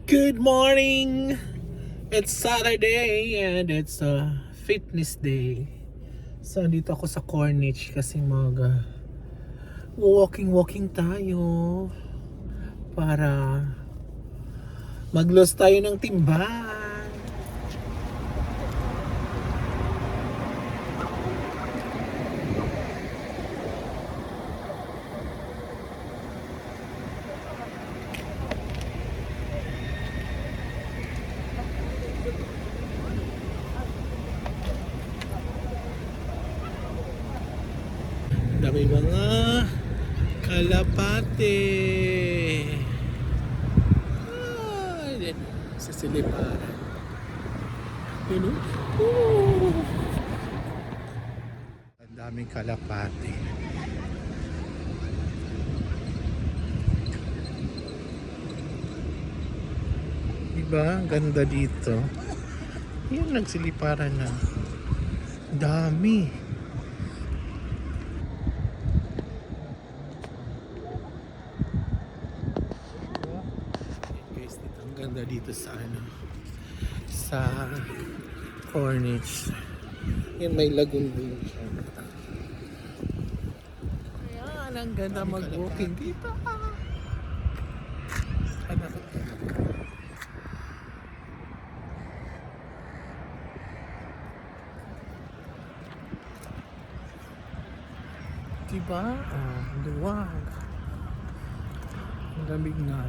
Good morning! It's Saturday and it's a fitness day. So, dito ako sa Corniche kasi walking tayo para mag-lose tayo ng timbang. Dami mga kalapate. Ay, sa siliparan. Yun o. Ang daming kalapate. Diba? Ang ganda dito. Yan, nagsiliparan na. Dami. Ganda dito sa Corniche. Yan, may lagoon din siya. Ayan, ang ganda mag-walking dito. Diba? Luwag. Ang lamig na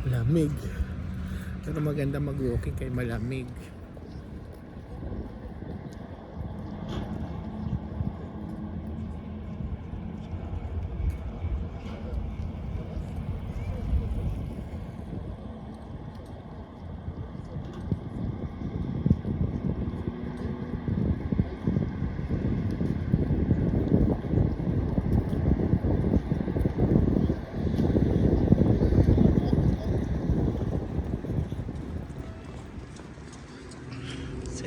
lamig. Pero maganda mag-walking kay malamig.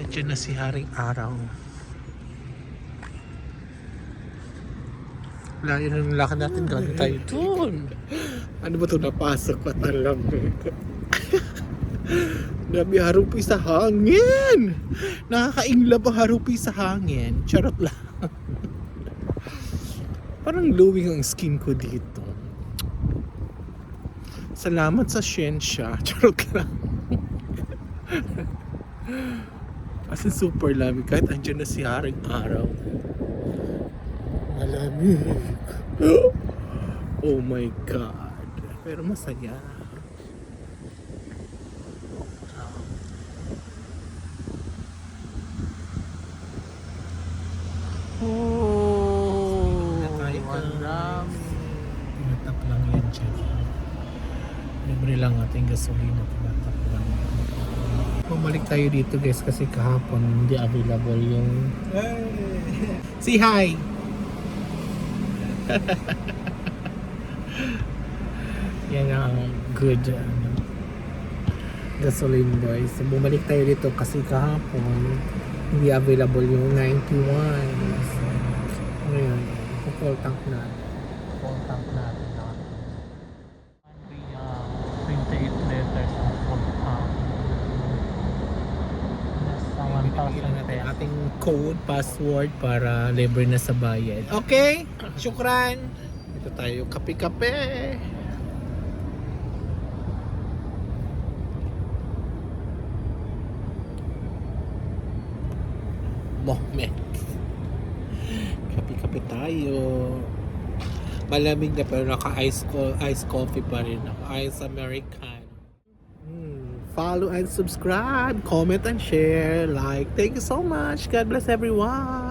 Diyan na si Haring Araw. Layo na ng lakad natin, galing tayo doon. Ano ba ito, napasok pa talam? Dami harupi sa hangin. Nakakainglab ang harupi sa hangin. Charot lang. Parang glowing ang skin ko dito. Salamat sa siyensya. Charot lang. Kasi super lamig kahit andyan na si Haring Araw. Malamig. Oh my God. Pero masaya. Oh, ang dami. Tinatak lang yan dyan. Libre lang ating gasolina. Tinatak lang yan. Bumalik tayo dito guys kasi kahapon hindi available yung say hi. Yan ang good gasoline boys. So, bumalik tayo dito kasi kahapon hindi available yung 91. So, ngayon, full tank natin. Full tank natin. 28 liters ng full tank. Ilang natin ating code, password para libre na sa bayad. Okay? Syukran! Ito tayo, kape-kape! Moment. Kape-kape tayo. Malamig na pero naka-ice coffee pa rin ako. Ice American. Follow and subscribe, comment and share, like. Thank you so much. God bless everyone.